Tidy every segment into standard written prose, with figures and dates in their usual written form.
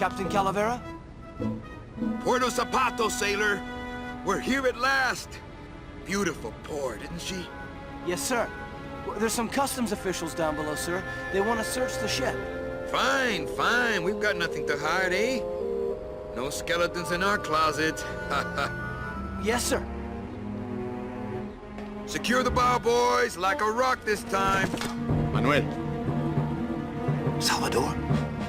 Captain Calavera? Puerto Zapato, sailor. We're here at last. Beautiful port, isn't she? Yes, sir. There's some customs officials down below, sir. They want to search the ship. Fine, fine. We've got nothing to hide, eh? No skeletons in our closet. Yes, sir. Secure the bow, boys, like a rock this time. Manuel, Salvador?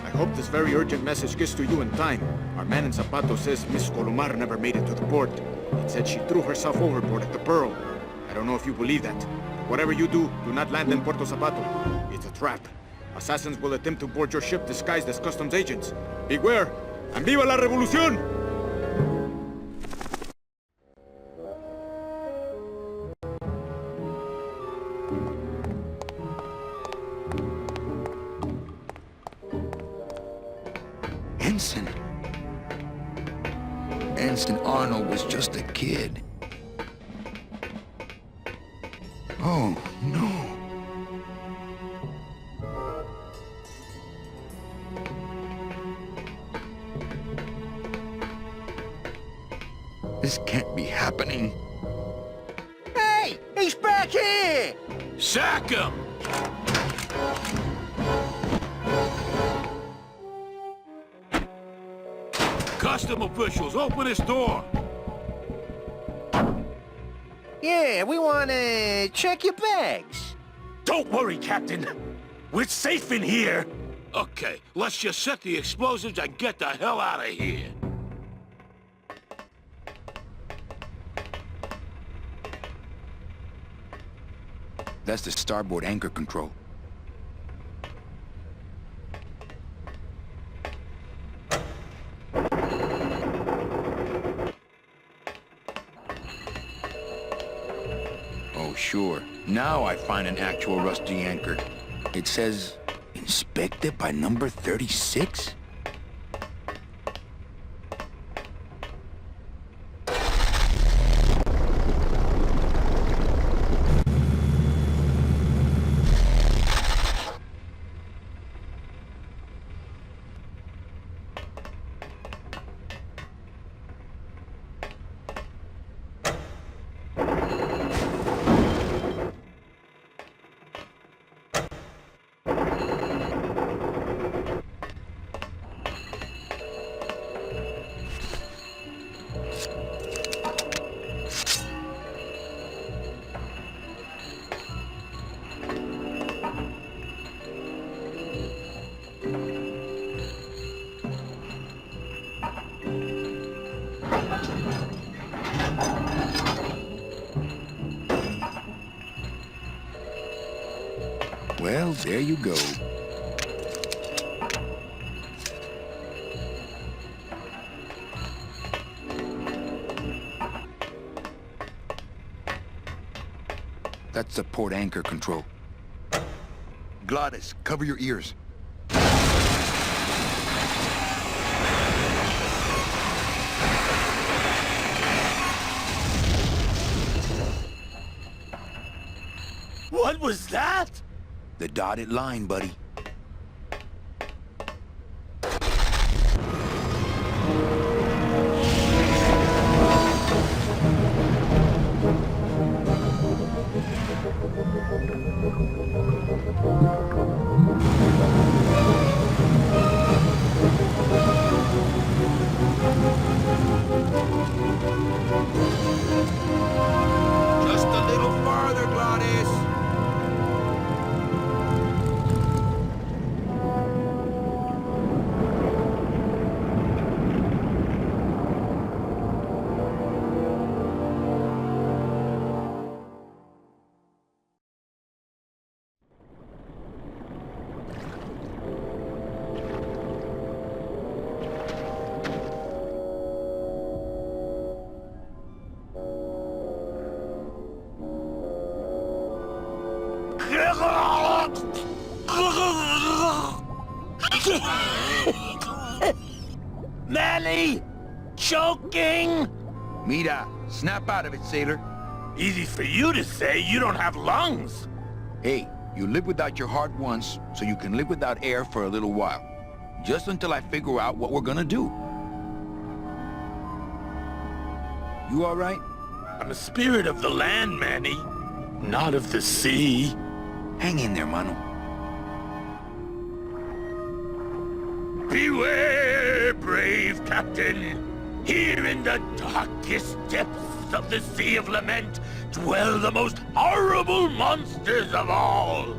I hope this very urgent message gets to you in time. Our man in Zapato says Miss Colomar never made it to the port. It said she threw herself overboard at the Pearl. I don't know if you believe that. Whatever you do, do not land in Puerto Zapato. It's a trap. Assassins will attempt to board your ship disguised as customs agents. Beware, and viva la revolución! Ensign Arnold was just a kid. Oh, no. This can't be happening. Hey! He's back here! Sack him! Custom officials, open this door! Yeah, we wanna check your bags. Don't worry, Captain. We're safe in here. Okay, let's just set the explosives and get the hell out of here. That's the starboard anchor control. Oh, sure. Now I find an actual rusty anchor. It says, inspected by number 36? Well, there you go. That's the port anchor control. Gladys, cover your ears. What was that? The dotted line, buddy. Just a little farther, Gladys. Manny! Choking! Mira, snap out of it, sailor. Easy for you to say, you don't have lungs. Hey, you live without your heart once, so you can live without air for a little while. just until I figure out what we're gonna do. You all right? I'm a spirit of the land, Manny, not of the sea. Hang in there, mano. Beware, brave captain. Here in the darkest depths of the Sea of Lament dwell the most horrible monsters of all.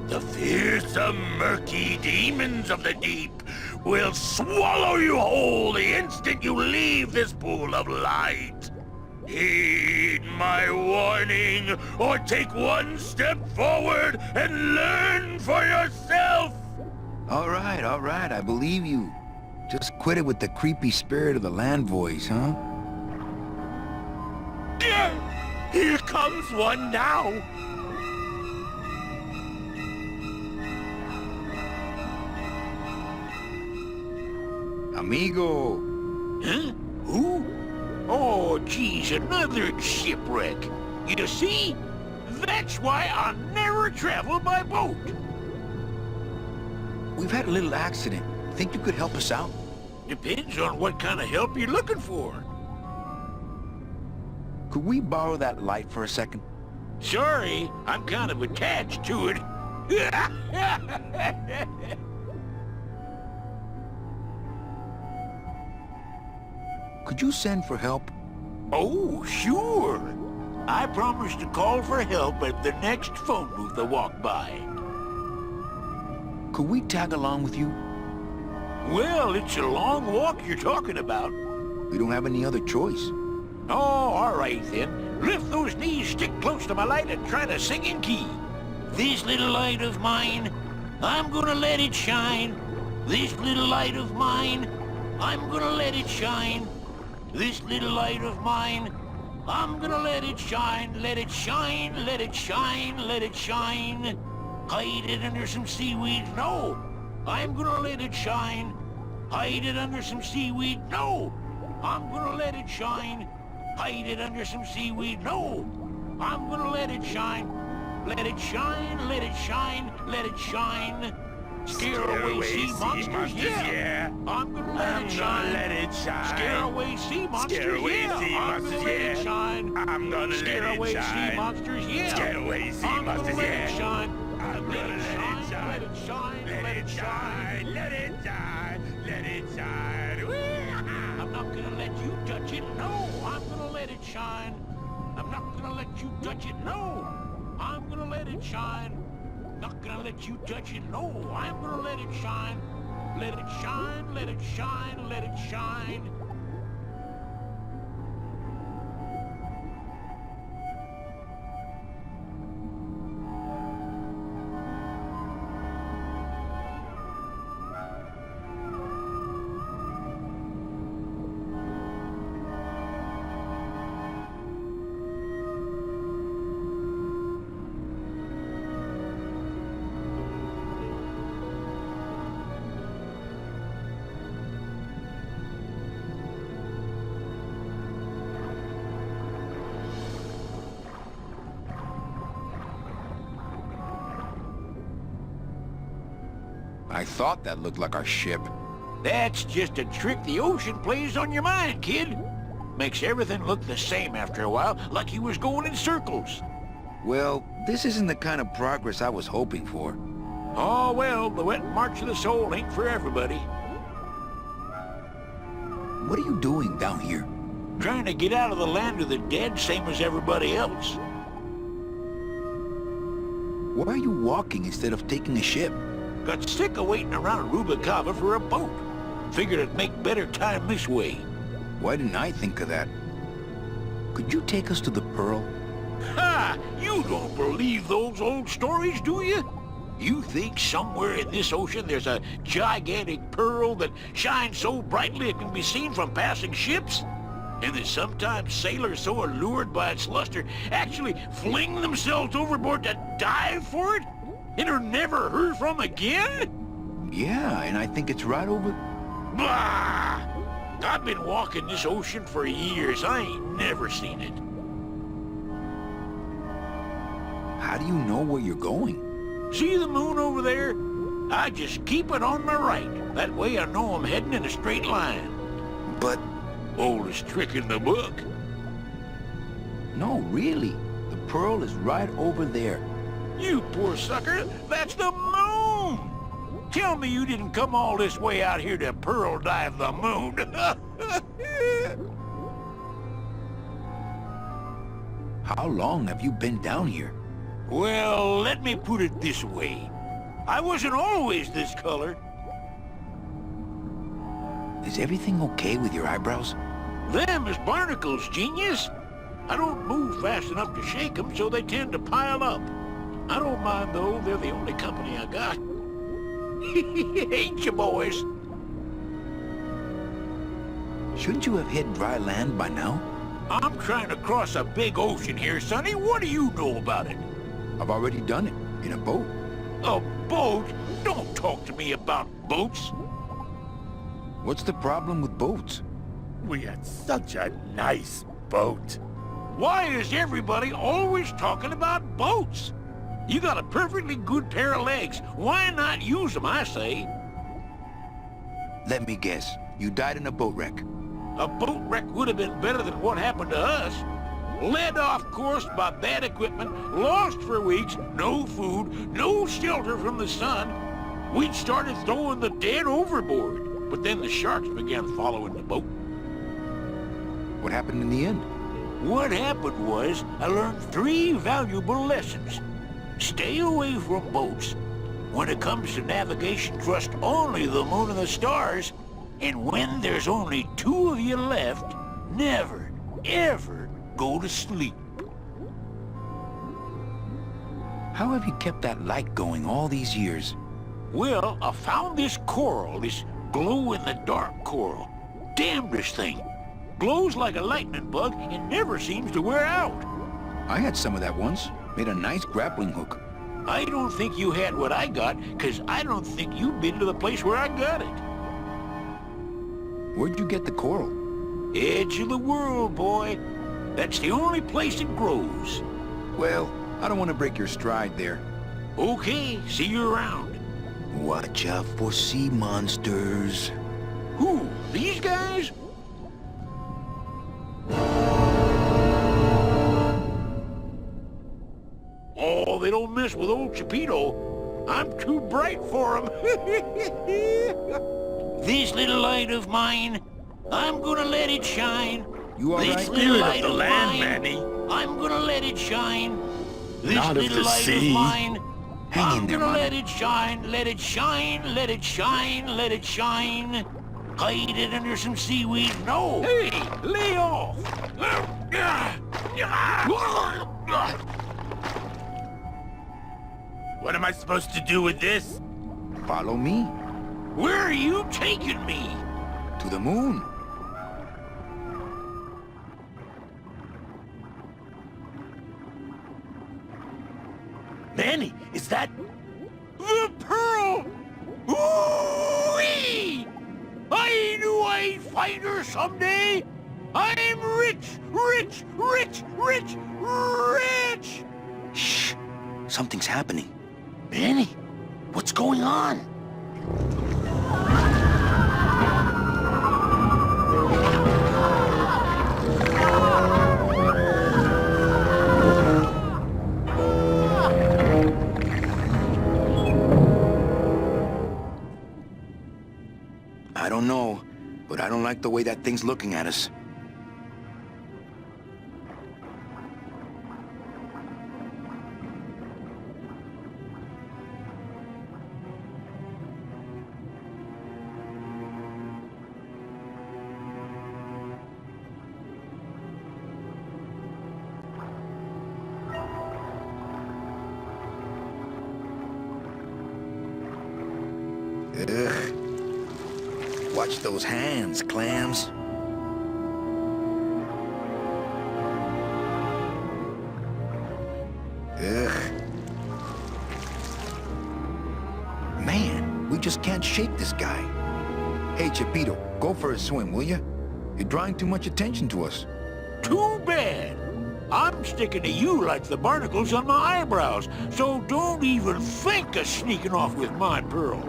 The fearsome, murky demons of the deep will swallow you whole the instant you leave this pool of light. Heed my warning, or take one step forward and learn for yourself! All right, I believe you. Just quit it with the creepy spirit of the land voice, huh? Here comes one now! Amigo! Huh? Who? Oh, geez, another shipwreck. You see? That's why I'll never travel by boat. We've had a little accident. Think you could help us out? Depends on what kind of help you're looking for. Could we borrow that light for a second? Sorry, I'm kind of attached to it. Could you send for help? Oh, sure. I promise to call for help at the next phone booth I walk by. Could we tag along with you? Well, it's a long walk you're talking about. We don't have any other choice. Oh, all right then. Lift those knees, stick close to my light, and try to sing in key. This little light of mine, I'm gonna let it shine. This little light of mine, I'm gonna let it shine. This little light of mine, I'm gonna let it shine, let it shine, let it shine, let it shine. Hide it under some seaweed, no. I'm gonna let it shine. Hide it under some seaweed, no. I'm gonna let it shine. Hide it under some seaweed, no. I'm gonna let it shine. Let it shine, let it shine, let it shine. Scare away sea monsters, yeah. I'm gonna let it shine. Let it shine. Scare away sea monsters, Scare away yeah. sea I'm monsters, gonna let yeah. it shine. I'm gonna Scare let it away sea shine. monsters, yeah. Scare away sea I'm gonna monsters, let yeah. it shine. I'm Let gonna it shine, let it shine, let it shine, let it shine, let it shine. I'm not gonna let you touch it, no. I'm gonna let it shine. I'm not gonna let you touch it, no. I'm gonna let it shine. Not gonna let you touch it, no. I'm gonna let it shine. Let it shine, let it shine, let it shine. I thought that looked like our ship. That's just a trick the ocean plays on your mind, kid. Makes everything look the same after a while, like he was going in circles. Well, this isn't the kind of progress I was hoping for. Oh, well, the wet march of the soul ain't for everybody. What are you doing down here? Trying to get out of the land of the dead, same as everybody else. Why are you walking instead of taking a ship? Got sick of waiting around Rubicava for a boat. Figured it'd make better time this way. Why didn't I think of that? Could you take us to the Pearl? Ha! You don't believe those old stories, do you? You think somewhere in this ocean there's a gigantic pearl that shines so brightly it can be seen from passing ships? And that sometimes sailors so allured by its luster actually fling themselves overboard to dive for it? And are never heard from again? Yeah, and I think it's right over... Bah! I've been walking this ocean for years. I ain't never seen it. How do you know where you're going? See the moon over there? I just keep it on my right. That way I know I'm heading in a straight line. But... Oldest trick in the book. no, really. The pearl is right over there. You poor sucker, that's the moon! Tell me you didn't come all this way out here to pearl dive the moon. How long have you been down here? Well, let me put it this way. I wasn't always this color. Is everything okay with your eyebrows? Them is barnacles, genius. I don't move fast enough to shake them, so they tend to pile up. I don't mind, though. They're the only company I got. Ain't you, boys? Shouldn't you have hit dry land by now? I'm trying to cross a big ocean here, Sonny. What do you know about it? I've already done it, in a boat. A boat? Don't talk to me about boats. What's the problem with boats? We had such a nice boat. Why is everybody always talking about boats? You got a perfectly good pair of legs. Why not use them, I say? Let me guess. You died in a boat wreck. A boat wreck would have been better than what happened to us. Led off course by bad equipment, lost for weeks, no food, no shelter from the sun. We'd started throwing the dead overboard, but then the sharks began following the boat. What happened in the end? What happened was I learned 3 valuable lessons. Stay away from boats. When it comes to navigation, trust only the moon and the stars. And when there's only 2 of you left, never, ever go to sleep. How have you kept that light going all these years? Well, I found this coral, this glow-in-the-dark coral. Damnedest thing. Glows like a lightning bug and never seems to wear out. I had some of that once. Made a nice grappling hook. I don't think you had what I got, because I don't think you've been to the place where I got it. Where'd you get the coral? Edge of the world, boy. That's the only place it grows. Well, I don't want to break your stride there. Okay, see you around. Watch out for sea monsters. Who? These guys? Oh, they don't mess with old Chapito. I'm too bright for 'em. This little light of mine, I'm gonna let it shine. You all This right? little Spirit light of the of land, mine, Manny. I'm gonna let it shine. This Not of little the light sea. of mine, Hang in I'm there, gonna Manny. let it shine, let it shine, let it shine, let it shine. Hide it under some seaweed. No! Hey, lay off! What am I supposed to do with this? Follow me. Where are you taking me? To the moon. Manny, is that... The pearl! Ooh-wee! I knew I'd find her someday! I'm rich, rich, rich, rich, rich! Shh. Something's happening. Manny, what's going on? I don't know, but I don't like the way that thing's looking at us. Ugh. Watch those hands, clams. Ugh. Man, we just can't shake this guy. Hey, Chapito, go for a swim, will you? You're drawing too much attention to us. Too bad. I'm sticking to you like the barnacles on my eyebrows, so don't even think of sneaking off with my pearl.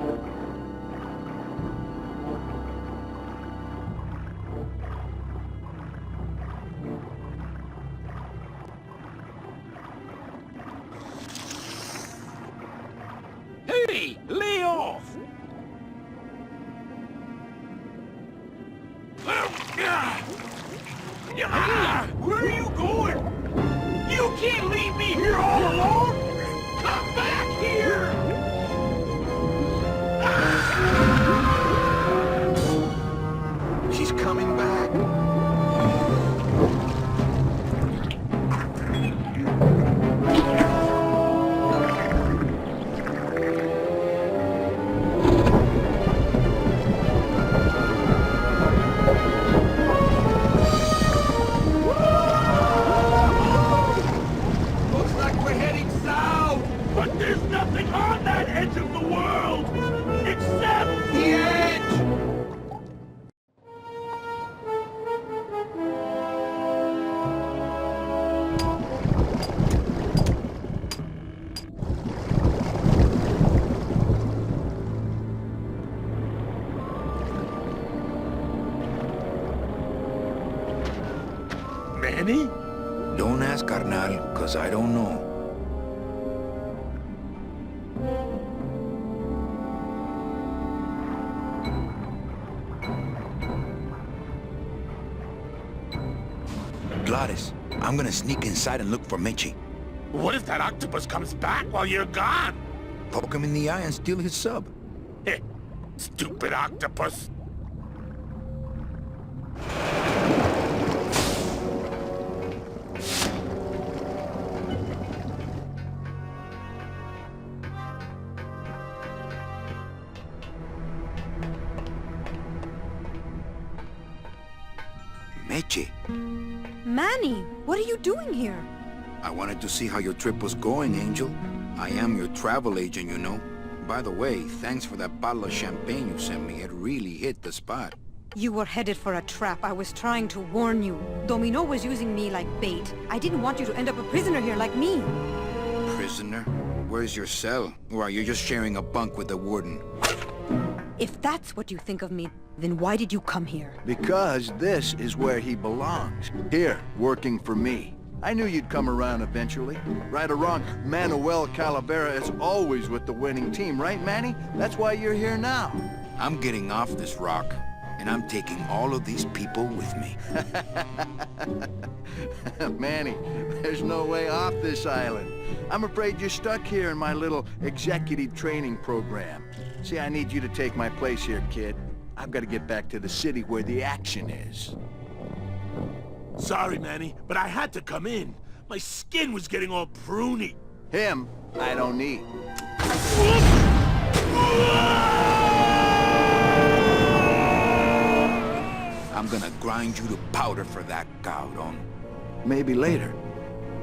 Hey, lay off! Where are you going? You can't leave me here all alone! Come back here! She's coming back. Looks like we're heading south! But there's nothing on that edge of the world! Except the edge! Manny? Don't ask, carnal, cause I don't know. Gladys, I'm gonna sneak inside and look for Meche. What if that octopus comes back while you're gone? Poke him in the eye and steal his sub. Heh, stupid octopus. Meche, Manny, what are you doing here? I wanted to see how your trip was going, Angel. I am your travel agent, you know. By the way, thanks for that bottle of champagne you sent me. It really hit the spot. You were headed for a trap. I was trying to warn you. Domino was using me like bait. I didn't want you to end up a prisoner here like me. Prisoner? Where's your cell? Or are you just sharing a bunk with the warden? If that's what you think of me, then why did you come here? Because this is where he belongs. Here, working for me. I knew you'd come around eventually. Right or wrong, Manuel Calavera is always with the winning team, right, Manny? That's why you're here now. I'm getting off this rock, and I'm taking all of these people with me. Manny, there's no way off this island. I'm afraid you're stuck here in my little executive training program. See, I need you to take my place here, kid. I've got to get back to the city where the action is. Sorry, Manny, but I had to come in. My skin was getting all pruny. Him, I don't need. I'm gonna grind you to powder for that, cabrón. Maybe later.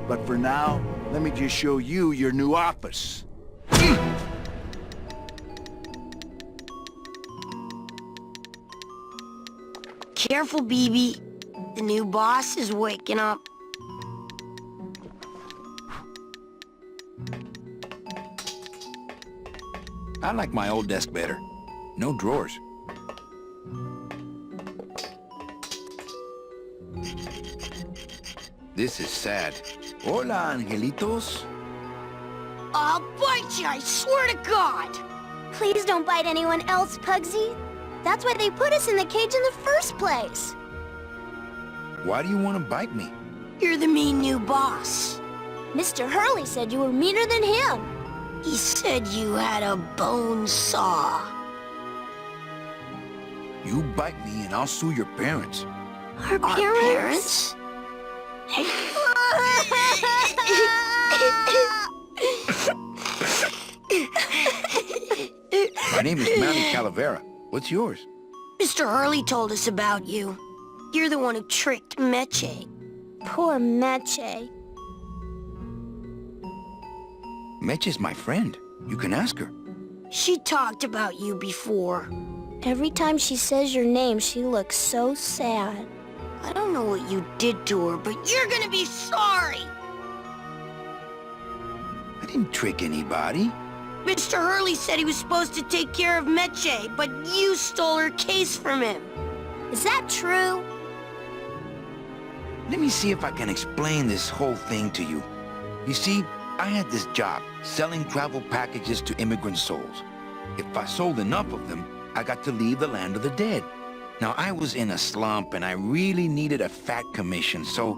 But for now, let me just show you your new office. Careful, BB. The new boss is waking up. I like my old desk better. No drawers. This is sad. Hola, angelitos. I'll bite you, I swear to God! Please don't bite anyone else, Pugsy. That's why they put us in the cage in the first place. Why do you want to bite me? You're the mean new boss. Mr. Hurley said you were meaner than him. He said you had a bone saw. You bite me and I'll sue your parents. Our parents? My name is Manny Calavera. What's yours? Mr. Hurley told us about you. You're the one who tricked Meche. Poor Meche. Meche's my friend. You can ask her. She talked about you before. Every time she says your name, she looks so sad. I don't know what you did to her, but you're gonna be sorry! I didn't trick anybody. Mr. Hurley said he was supposed to take care of Meche, but you stole her case from him. Is that true? Let me see if I can explain this whole thing to you. You see, I had this job, selling travel packages to immigrant souls. If I sold enough of them, I got to leave the land of the dead. Now, I was in a slump, and I really needed a fat commission, so...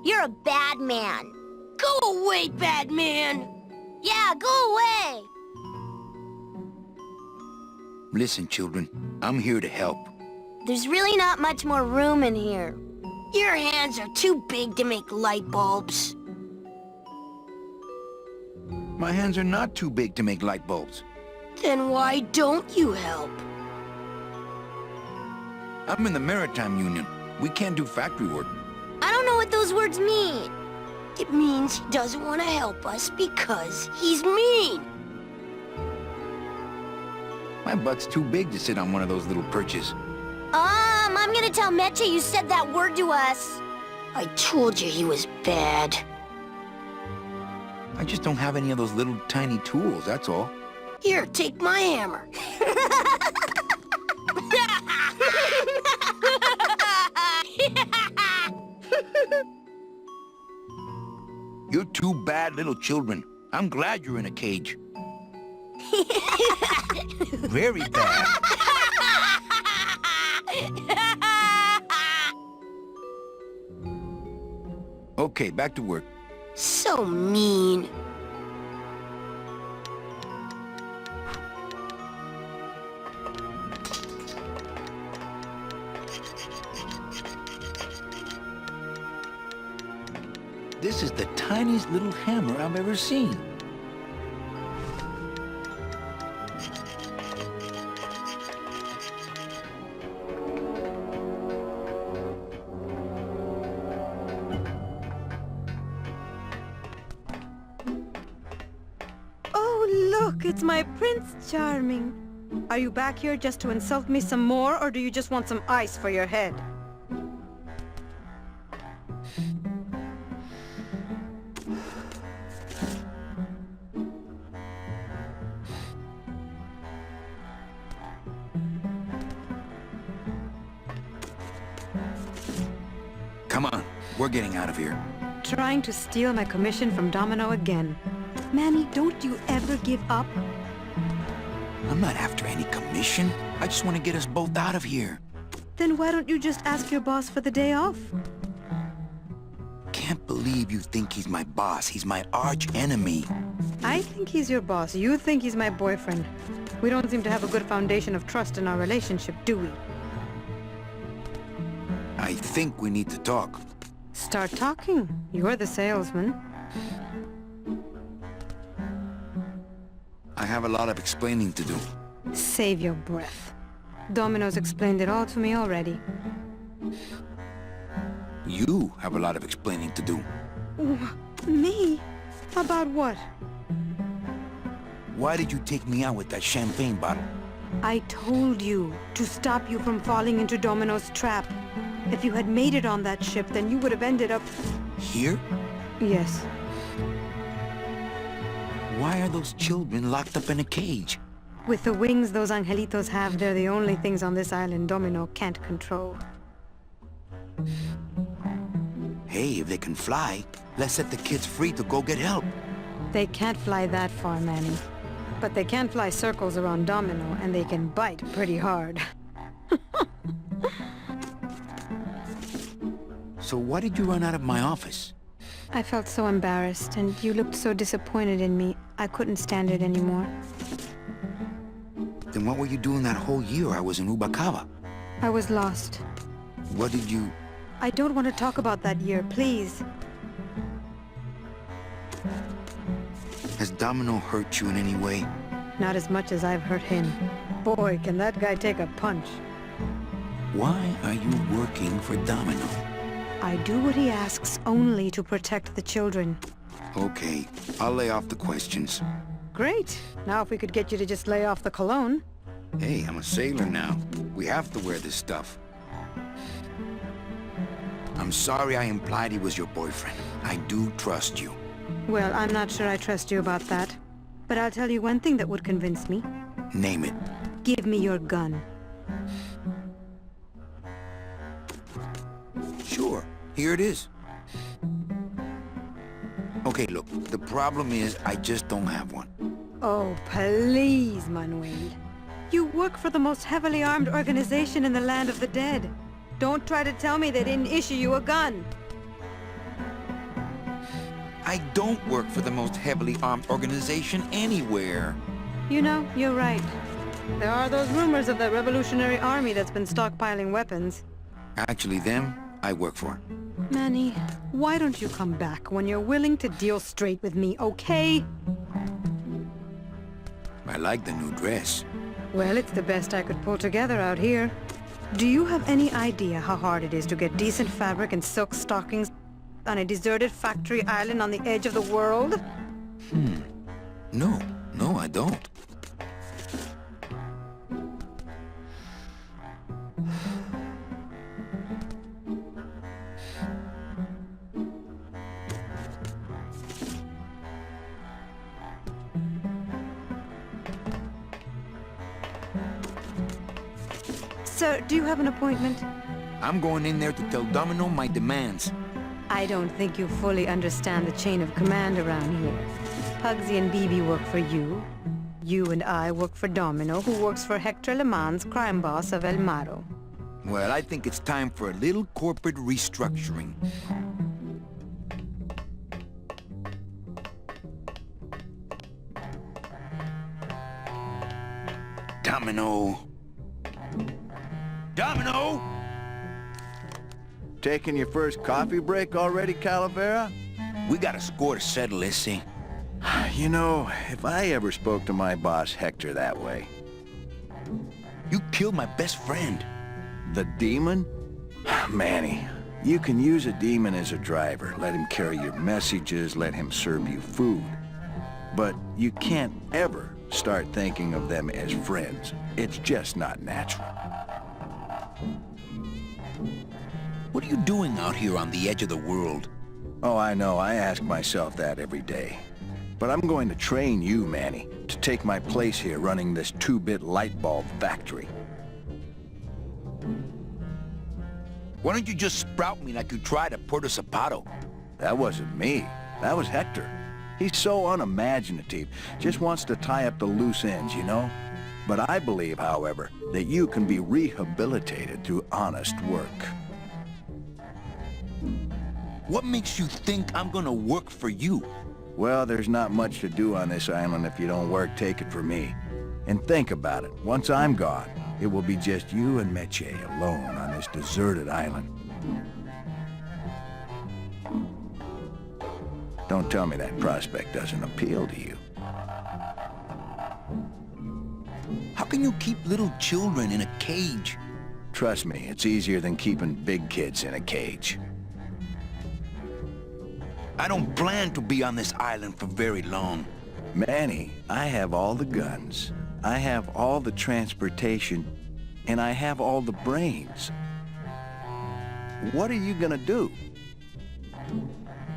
You're a bad man. Go away, bad man! Yeah, go away! Listen, children, I'm here to help. There's really not much more room in here. Your hands are too big to make light bulbs. My hands are not too big to make light bulbs. Then why don't you help? I'm in the Maritime Union. We can't do factory work. I don't know what those words mean. It means he doesn't want to help us because he's mean. My butt's too big to sit on one of those little perches. I'm gonna tell Meche you said that word to us. I told you he was bad. I just don't have any of those little tiny tools, that's all. Here, take my hammer. You're two bad little children. I'm glad you're in a cage. Very bad. Okay, back to work. So mean. This is the tiniest little hammer I've ever seen. Look, it's my Prince Charming. Are you back here just to insult me some more, or do you just want some ice for your head? Come on, we're getting out of here. Trying to steal my commission from Domino again. Manny, don't you ever give up? I'm not after any commission. I just want to get us both out of here. Then why don't you just ask your boss for the day off? Can't believe you think he's my boss. He's my arch enemy. I think he's your boss. You think he's my boyfriend. We don't seem to have a good foundation of trust in our relationship, do we? I think we need to talk. Start talking. You're the salesman. I have a lot of explaining to do. Save your breath. Domino's explained it all to me already. You have a lot of explaining to do. Me? About what? Why did you take me out with that champagne bottle? I told you to stop you from falling into Domino's trap. If you had made it on that ship, then you would have ended up... Here? Yes. Why are those children locked up in a cage? With the wings those angelitos have, they're the only things on this island Domino can't control. Hey, if they can fly, let's set the kids free to go get help. They can't fly that far, Manny. But they can fly circles around Domino, and they can bite pretty hard. So why did you run out of my office? I felt so embarrassed, and you looked so disappointed in me, I couldn't stand it anymore. Then what were you doing that whole year I was in Ubacaba? I was lost. What did you... I don't want to talk about that year, please. Has Domino hurt you in any way? Not as much as I've hurt him. Boy, can that guy take a punch. Why are you working for Domino? I do what he asks only to protect the children. Okay, I'll lay off the questions. Great. Now if we could get you to just lay off the cologne. Hey, I'm a sailor now. We have to wear this stuff. I'm sorry I implied he was your boyfriend. I do trust you. Well, I'm not sure I trust you about that. But I'll tell you one thing that would convince me. Name it. Give me your gun. Sure, here it is. Okay, look, the problem is I just don't have one. Oh, please, Manuel. You work for the most heavily armed organization in the land of the dead. Don't try to tell me they didn't issue you a gun. I don't work for the most heavily armed organization anywhere. You know, you're right. There are those rumors of that Revolutionary Army that's been stockpiling weapons. Actually, them, I work for. Manny, why don't you come back when you're willing to deal straight with me, okay? I like the new dress. Well, it's the best I could pull together out here. Do you have any idea how hard it is to get decent fabric and silk stockings on a deserted factory island on the edge of the world? No, I don't. Sir, do you have an appointment? I'm going in there to tell Domino my demands. I don't think you fully understand the chain of command around here. Pugsy and BB work for you. You and I work for Domino, who works for Hector Le Mans, crime boss of El Maro. Well, I think it's time for a little corporate restructuring. Domino! Domino! Taking your first coffee break already, Calavera? We got a score to settle, Issy. You know, if I ever spoke to my boss Hector that way... You killed my best friend. The demon? Manny, you can use a demon as a driver. Let him carry your messages, let him serve you food. But you can't ever start thinking of them as friends. It's just not natural. What are you doing out here on the edge of the world? Oh, I know. I ask myself that every day. But I'm going to train you, Manny, to take my place here running this 2-bit light bulb factory. Why don't you just sprout me like you tried at Puerto Zapato? That wasn't me. That was Hector. He's so unimaginative, just wants to tie up the loose ends, you know? But I believe, however, that you can be rehabilitated through honest work. What makes you think I'm gonna work for you? Well, there's not much to do on this island if you don't work, take it from me. And think about it. Once I'm gone, it will be just you and Meche alone on this deserted island. Don't tell me that prospect doesn't appeal to you. How can you keep little children in a cage? Trust me, it's easier than keeping big kids in a cage. I don't plan to be on this island for very long. Manny, I have all the guns, I have all the transportation, and I have all the brains. What are you gonna do?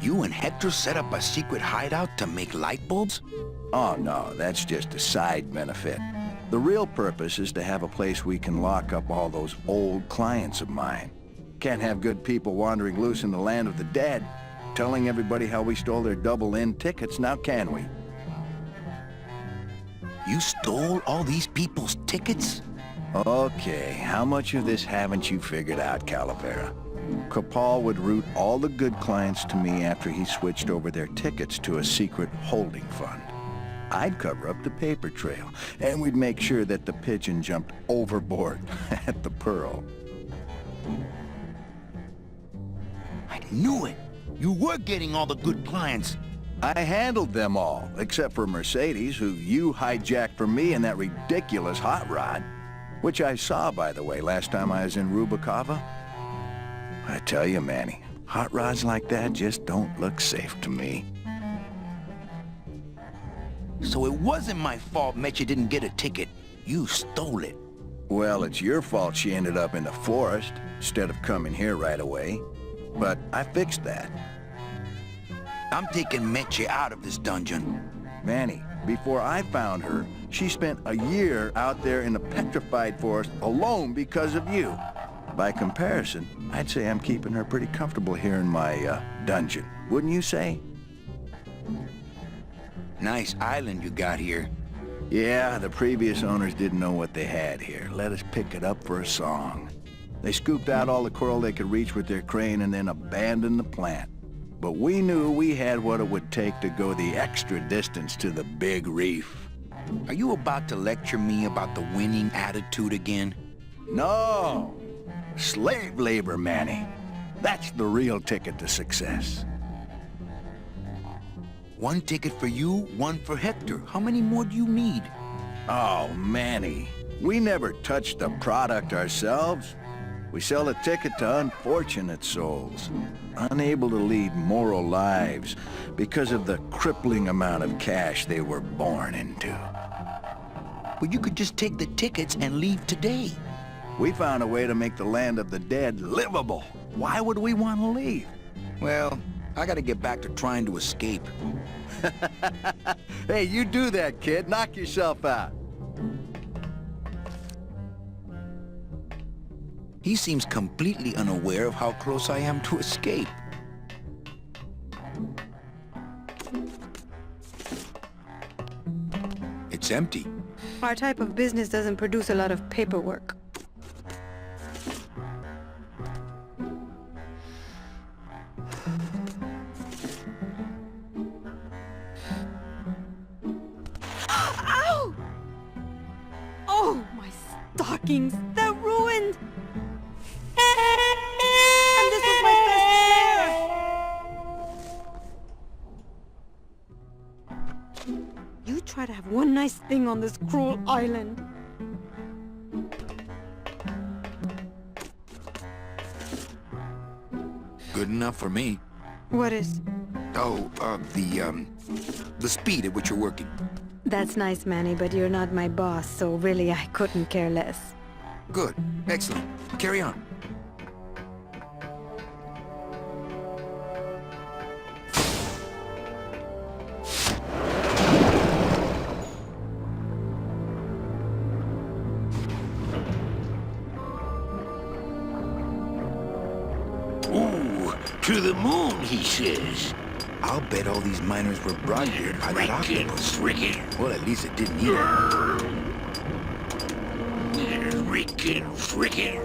You and Hector set up a secret hideout to make light bulbs? Oh no, that's just a side benefit. The real purpose is to have a place we can lock up all those old clients of mine. Can't have good people wandering loose in the land of the dead, telling everybody how we stole their double-in tickets, now can we? You stole all these people's tickets? Okay, how much of this haven't you figured out, Calavera? Capal would route all the good clients to me after he switched over their tickets to a secret holding fund. I'd cover up the paper trail, and we'd make sure that the pigeon jumped overboard at the Pearl. I knew it! You were getting all the good clients. I handled them all, except for Mercedes, who you hijacked from me in that ridiculous hot rod. Which I saw, by the way, last time I was in Rubacava. I tell you, Manny, hot rods like that just don't look safe to me. So it wasn't my fault Meche didn't get a ticket. You stole it. Well, it's your fault she ended up in the forest, instead of coming here right away. but I fixed that. I'm taking Meche out of this dungeon. Manny, before I found her, she spent a year out there in the petrified forest alone because of you. By comparison, I'd say I'm keeping her pretty comfortable here in my dungeon. Wouldn't you say? Nice island you got here. Yeah, the previous owners didn't know what they had here. Let us pick it up for a song. They scooped out all the coral they could reach with their crane and then abandoned the plant. But we knew we had what it would take to go the extra distance to the big reef. Are you about to lecture me about the winning attitude again? No! Slave labor, Manny. That's the real ticket to success. One ticket for you, one for Hector. How many more do you need? Oh, Manny. We never touch the product ourselves. We sell a ticket to unfortunate souls, unable to lead moral lives because of the crippling amount of cash they were born into. Well, you could just take the tickets and leave today. We found a way to make the land of the dead livable. Why would we want to leave? Well, I gotta get back to trying to escape. Hey, you do that, kid. Knock yourself out. He seems completely unaware of how close I am to escape. It's empty. Our type of business doesn't produce a lot of paperwork. Ow! Oh, my stockings! They're ruined! And this was my best pair! You try to have one nice thing on this cruel island. Good enough for me. What is? Oh, the speed at which you're working. That's nice, Manny, but you're not my boss, so really I couldn't care less. Good. Excellent. Carry on. Ooh, to the moon, he says. I'll bet all these miners were brought here by that octopus. Frickin'. Well, at least it didn't eat it. Frickin'.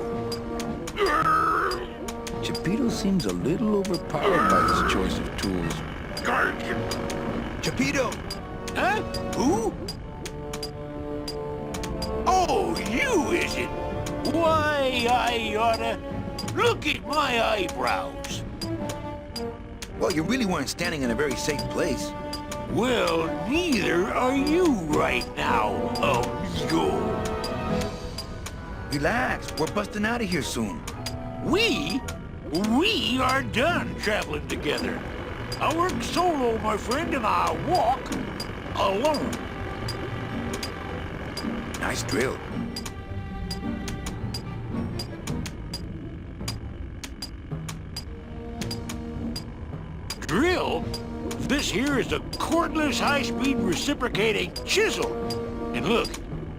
Chapito seems a little overpowered by his choice of tools. Chapito! Huh? Who? Oh, you, is it? Why, I oughta... Look at my eyebrows. Well, you really weren't standing in a very safe place. Well, neither are you right now, amigo. Relax, we're busting out of here soon. We are done traveling together. I work solo, my friend, and I walk alone. Nice drill. Drill? This here is a cordless, high-speed reciprocating chisel. And look,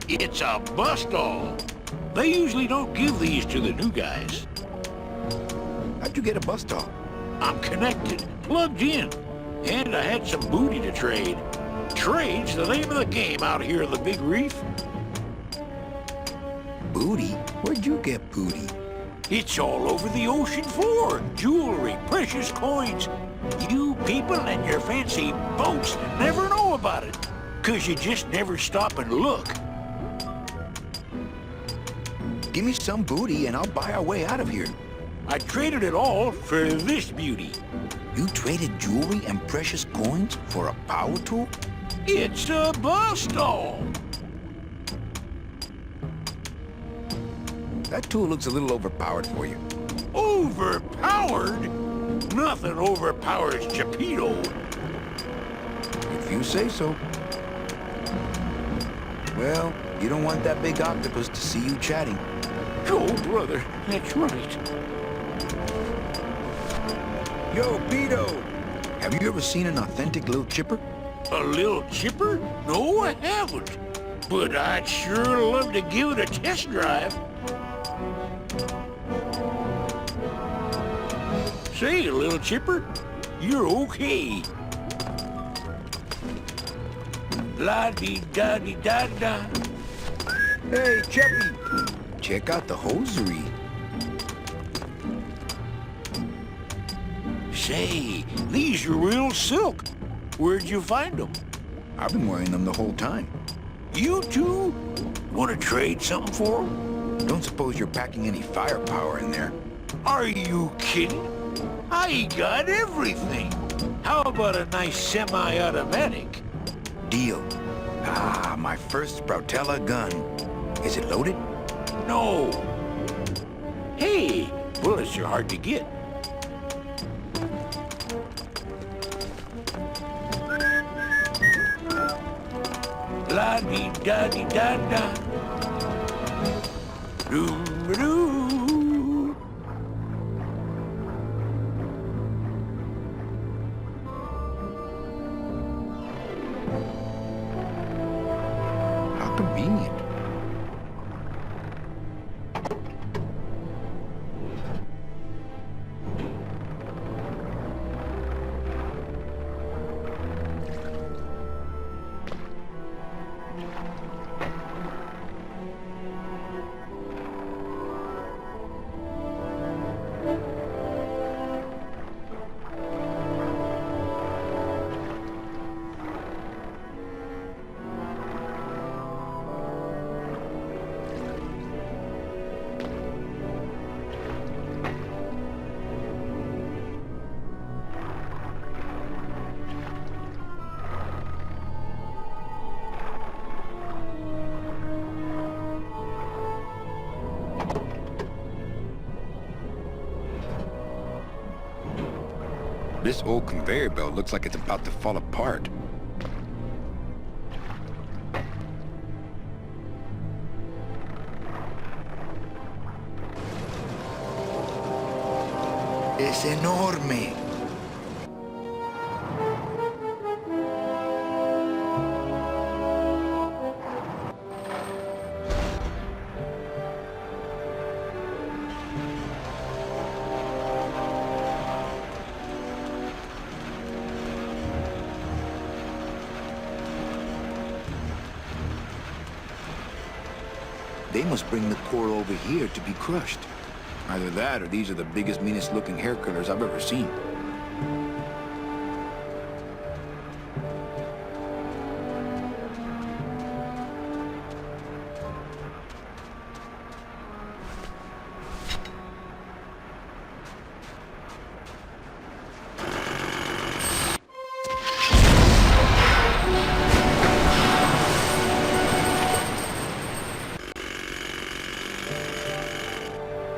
it's a bust-all. They usually don't give these to the new guys. How'd you get a bus stop? I'm connected, plugged in, and I had some booty to trade. Trade's the name of the game out here in the big reef. Booty? Where'd you get booty? It's all over the ocean floor. Jewelry, precious coins. You people and your fancy boats never know about it, 'cause you just never stop and look. Give me some booty and I'll buy our way out of here. I traded it all for this beauty. You traded jewelry and precious coins for a power tool? It's a bust-all. That tool looks a little overpowered for you. Overpowered? Nothing overpowers Chapito. If you say so. Well, you don't want that big octopus to see you chatting. Oh, brother, that's right. Yo, Beto! Have you ever seen an authentic little chipper? A little chipper? No, I haven't. But I'd sure love to give it a test drive. Say, little chipper, you're okay. La-dee-da-dee-da-da. Hey, Cheppy! Check out the hosiery. Say, these are real silk. Where'd you find them? I've been wearing them the whole time. You too? Want to trade something for them? Don't suppose you're packing any firepower in there? Are you kidding? I got everything. How about a nice semi-automatic? Deal. Ah, my first Sproutella gun. Is it loaded? No. Hey, bullets are hard to get. La-dee-da-dee-da-da. Doo-doo. How convenient. This old conveyor belt looks like it's about to fall apart. Es enorme. They must bring the core over here to be crushed. Either that, or these are the biggest, meanest-looking hair curlers I've ever seen.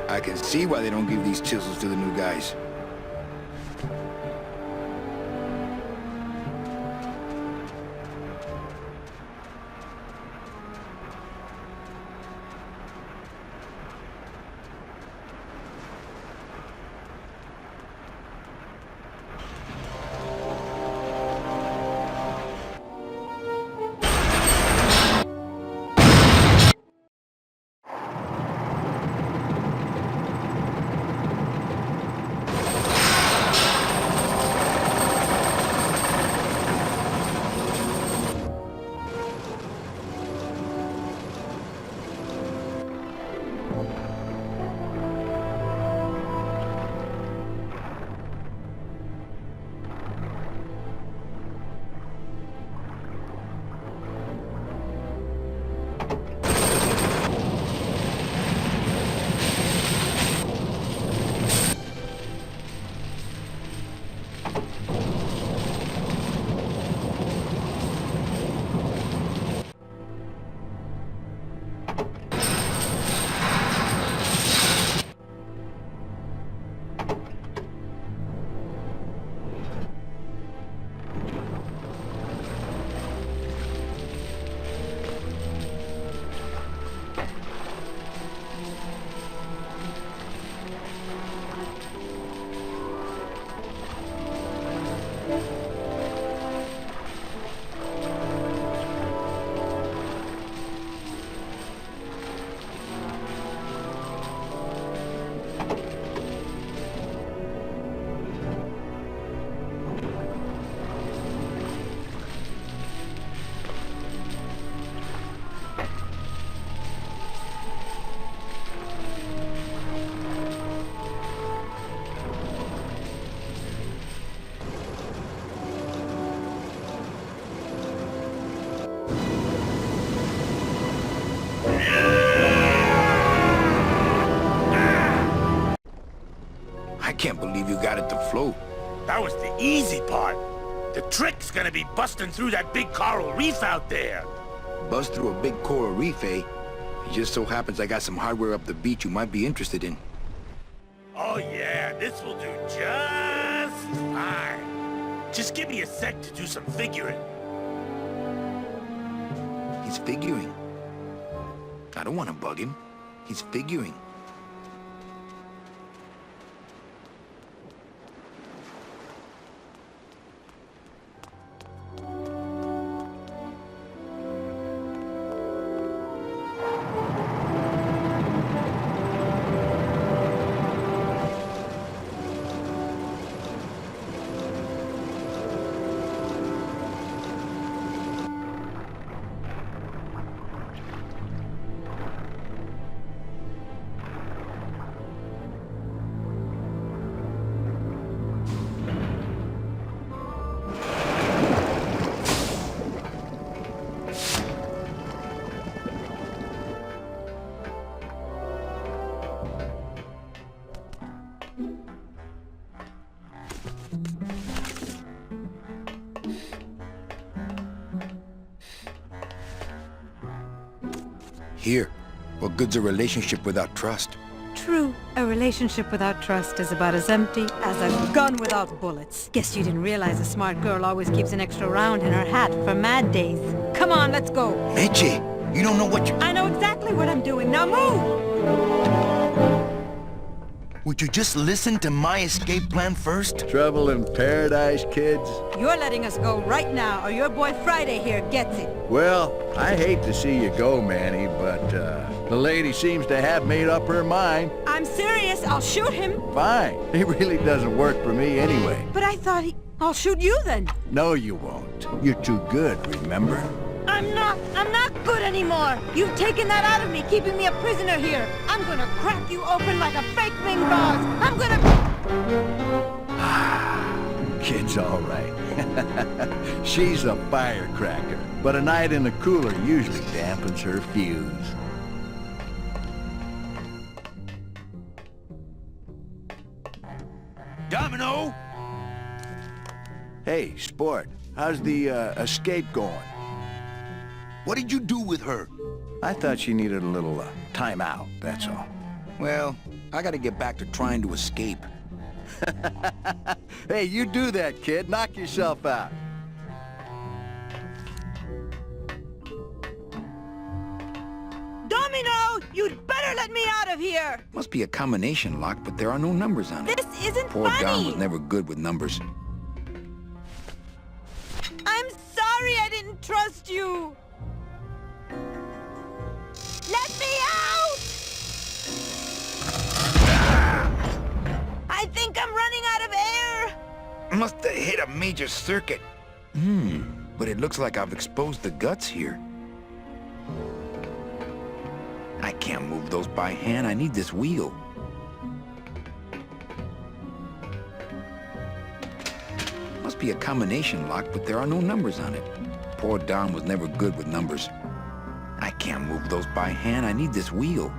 I can see why they don't give these chisels to the new guys. believe you got it to float. That was the easy part. The trick's gonna be busting through that big coral reef out there. Buzz through a big coral reef, eh? It just so happens I got some hardware up the beach you might be interested in. Oh yeah, this will do just fine. Just give me a sec to do some figuring. He's figuring. I don't want to bug him. He's figuring. Here, what good's a relationship without trust? True, a relationship without trust is about as empty as a gun without bullets. Guess you didn't realize a smart girl always keeps an extra round in her hat for mad days. Come on, let's go. Meche, you don't know what you... I know exactly what I'm doing. Now move! Would you just listen to my escape plan first? Trouble in paradise, kids? You're letting us go right now, or your boy Friday here gets it. Well, I hate to see you go, Manny, but the lady seems to have made up her mind. I'm serious. I'll shoot him. Fine. It really doesn't work for me anyway. But I thought I'll shoot you then. No, you won't. You're too good, remember? I'm not good anymore. You've taken that out of me, keeping me a prisoner here. I'm gonna crack you open like a fake Bing vase. I'm gonna... Kid's all right. She's a firecracker, but a night in the cooler usually dampens her fuse. Domino! Hey, sport, how's the escape going? What did you do with her? I thought she needed a little time out, that's all. Well, I gotta get back to trying to escape. Hey, you do that, kid. Knock yourself out. Domino! You'd better let me out of here! Must be a combination lock, but there are no numbers on it. This isn't Poor Dom funny! was never good with numbers. I'm sorry I didn't trust you! Let me out! I think I'm running out of air! Must have hit a major circuit. But it looks like I've exposed the guts here. I can't move those by hand. I need this wheel. Must be a combination lock, but there are no numbers on it. Poor Dom was never good with numbers. I can't move those by hand. I need this wheel.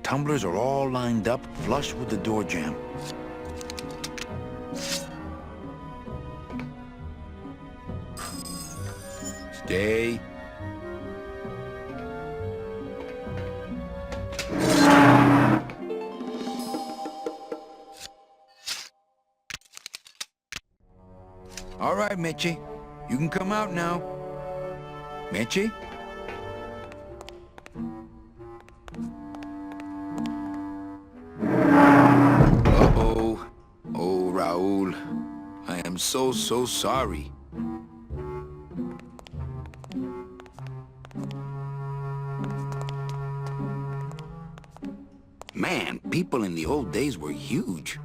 tumblers are all lined up flush with the door jamb. Stay. All right, Meche. You can come out now. Meche? Uh-oh. Oh, Raul. I am so sorry. Man, people in the old days were huge.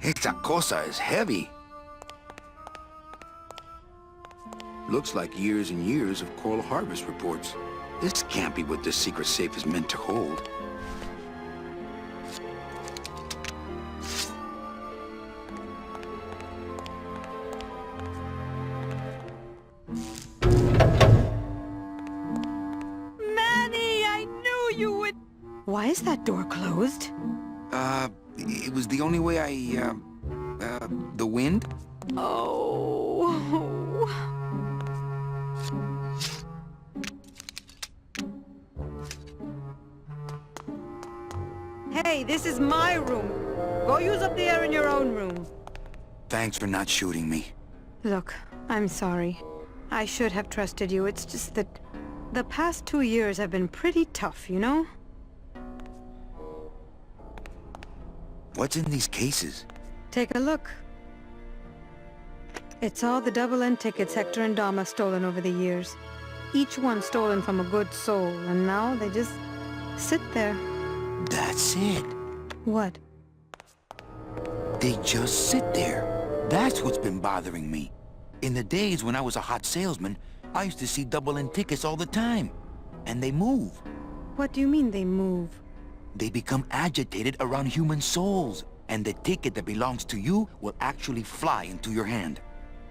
Esta cosa is heavy. Looks like years and years of coral harvest reports. This can't be what this secret safe is meant to hold. Manny, I knew you would... Why is that door closed? It was the only way the wind? Oh... Hey, this is my room. Go use up the air in your own room. Thanks for not shooting me. Look, I'm sorry. I should have trusted you. It's just that the past 2 years have been pretty tough, you know? What's in these cases? Take a look. It's all the double-end tickets Hector and Dom have stolen over the years. Each one stolen from a good soul, and now they just sit there. That's it. What? They just sit there. That's what's been bothering me. In the days when I was a hot salesman, I used to see double-end tickets all the time. And they move. What do you mean they move? They become agitated around human souls. And the ticket that belongs to you will actually fly into your hand.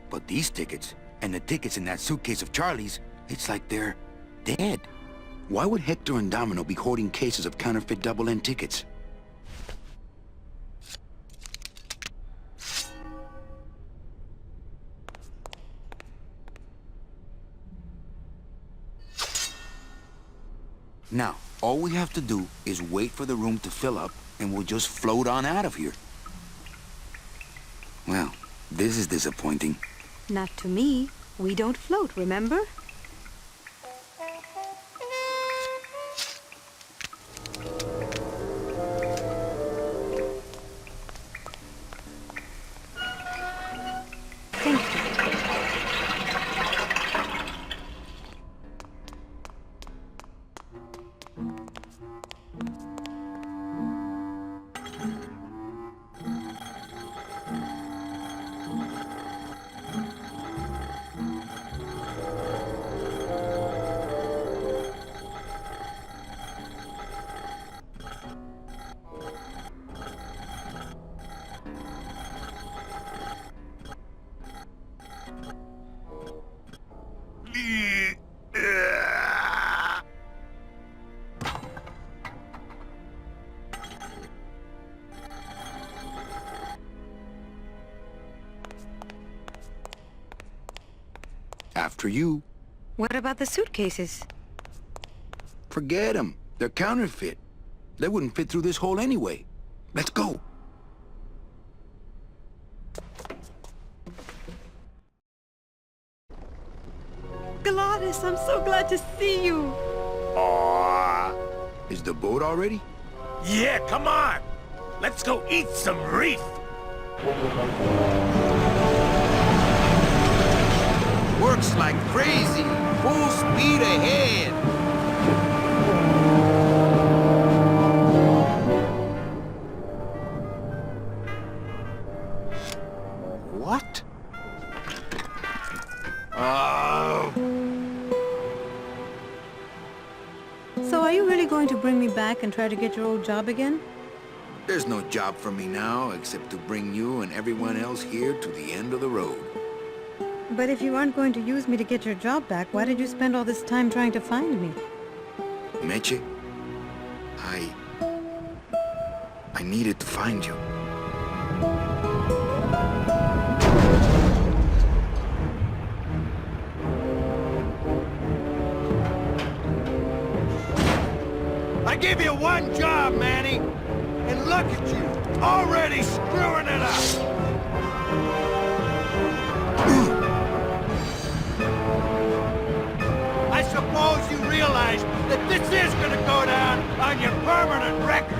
But these tickets, and the tickets in that suitcase of Charlie's, it's like they're dead. Why would Hector and Domino be hoarding cases of counterfeit double-end tickets? Now, all we have to do is wait for the room to fill up, and we'll just float on out of here. Well, this is disappointing. Not to me. We don't float, remember? Thank you. After you. What about the suitcases? Forget them. They're counterfeit. They wouldn't fit through this hole anyway. Let's go. Gladys, I'm so glad to see you. Aww. Is the boat already? Yeah, come on! Let's go eat some reef! Works like crazy. Full speed ahead. What? So I you really going to bring me back and try to get your old job again? There's no job for me now except to bring you and everyone else here to the end of the road. But if you aren't going to use me to get your job back, why did you spend all this time trying to find me? Meche, I needed to find you. I give you one job, Manny. And look at you, already screwing it up. I suppose you realize that this is gonna go down on your permanent record.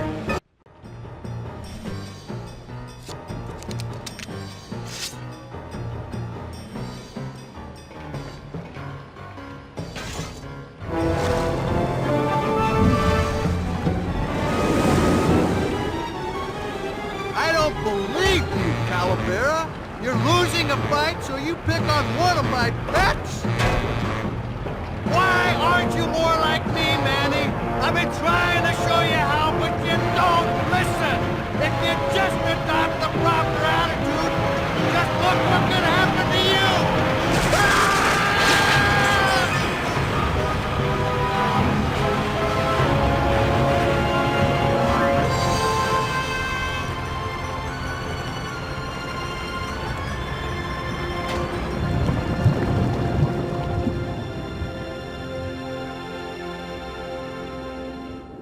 I don't believe you, Calavera. You're losing a fight, so you pick on one of my bets? Why aren't you more like me, Manny? I've been trying to show you how, but you don't listen. If you just adopt the proper attitude, just look what could happen.